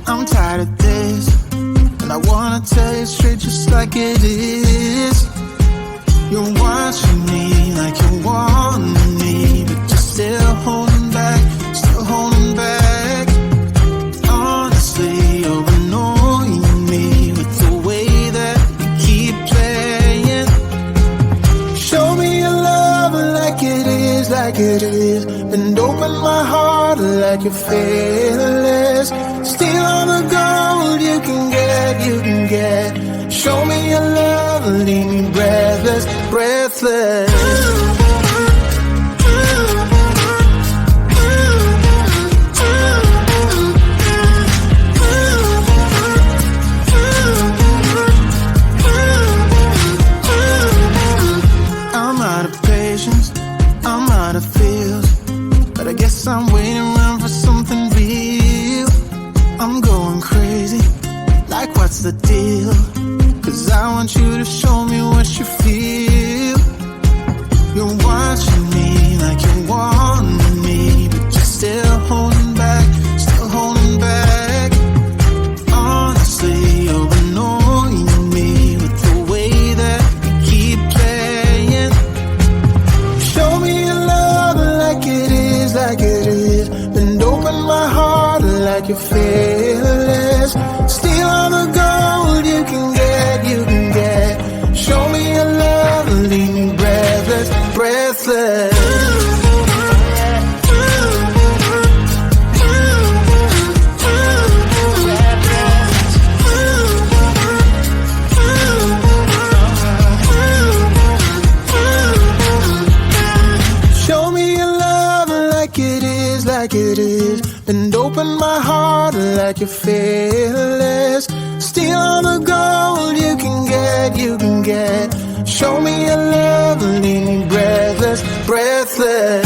I'm tired of this, and I wanna tell you straight just like it is. You're watching me like you want me, but you're still holding back, still holding back. Honestly, you're annoying me with the way that you keep playing. Show me your love like it is, like it is. And open my heart like you're fearless. Steal all the gold you can get, you can get. Show me your love, leave me breathless, breathless. I'm out of patience, I'm out of feels, but I guess I'm waiting around for something real. I'm going crazy, like what's the deal? 'Cause I want you to show me what you feel. You're watching me like you want me, but you're still holding back, still holding back. Honestly, you're annoying me with the way that you keep playing. Show me your love like it is, like it is. And open my heart like you're fearless. Steal all the gold you can get, you can get. Show me your love, leave me breathless, breathless. Show me your love like it is, like it is. And open my heart like you're fearless. Steal all the gold you can get, you can get. Show me your love, leave me breathless, breathless.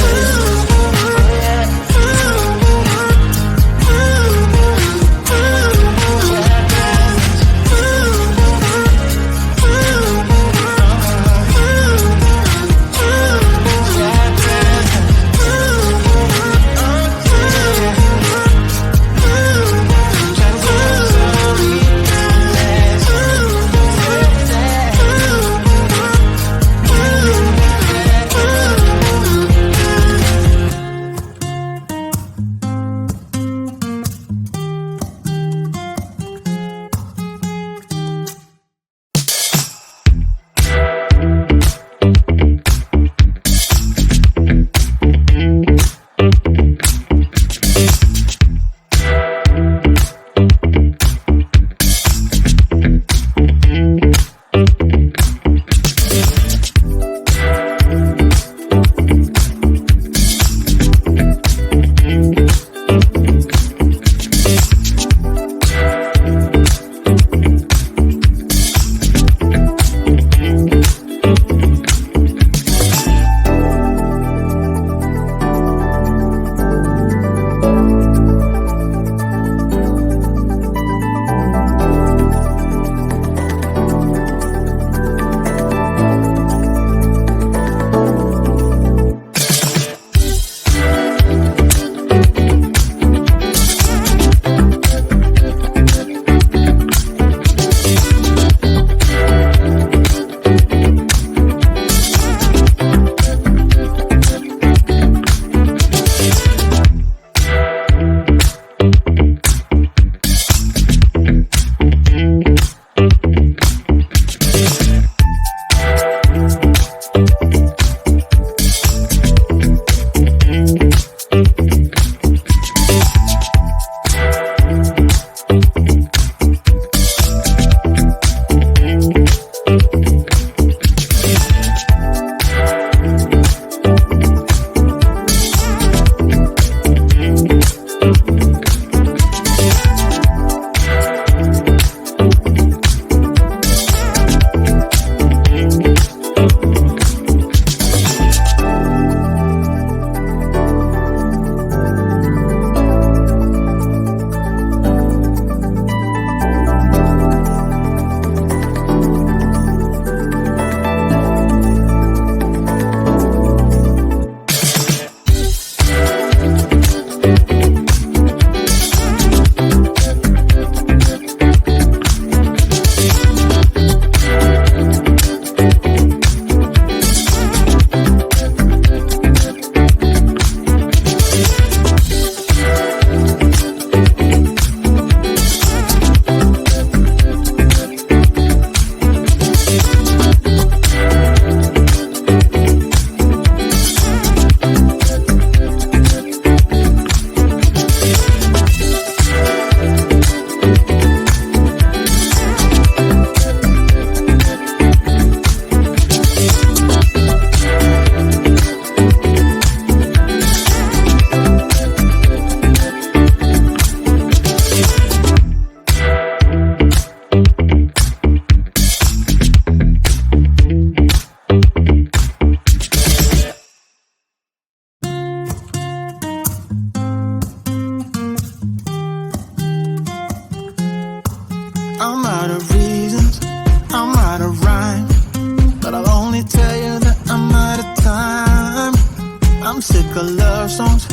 like our love songs.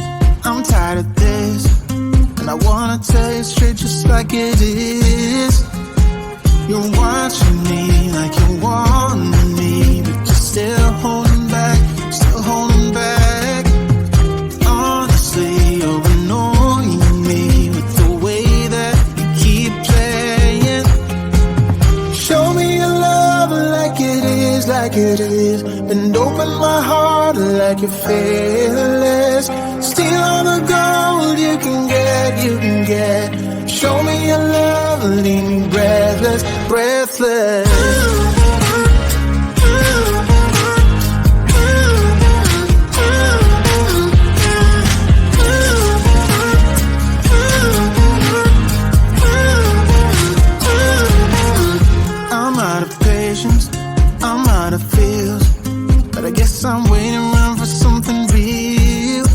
I'm tired of this, and I wanna tell you straight just like it is. You're watching me like you want me, but you're still holding back, still holding back. Honestly, you're annoying me with the way that you keep playing. Show me your love like it is, like it is. And open my heart like you're fearless. Steal all the gold you can get, you can get. Show me your love, leave me breathless, breathless. I'm out of patience, I'm out of feels, but I guess I'm waiting around for something real.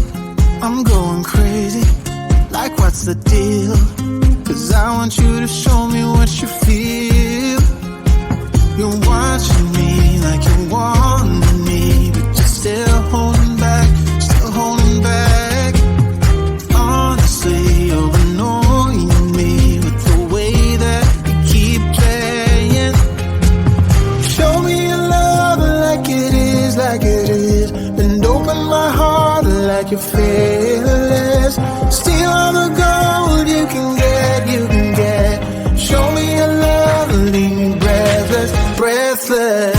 I'm going crazy, like what's the deal? 'Cause I want you to show me what you feel. You're watching me like you want me, but you're still holding back, still holding back. Honestly, you're annoying me with the way that you keep playing. Show me your love like it is, like it is. And open my heart like you're fearless. Steal all the gold you can get, you can get. Show me your love, leave me breathless, breathless.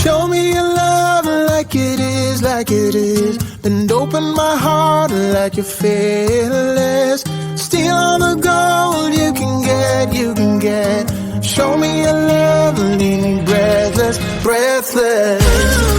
Show me your love like it is, like it is. And open my heart like you're fearless. Steal all the gold you can get, you can get. Show me your love, leave me breathless, breathless.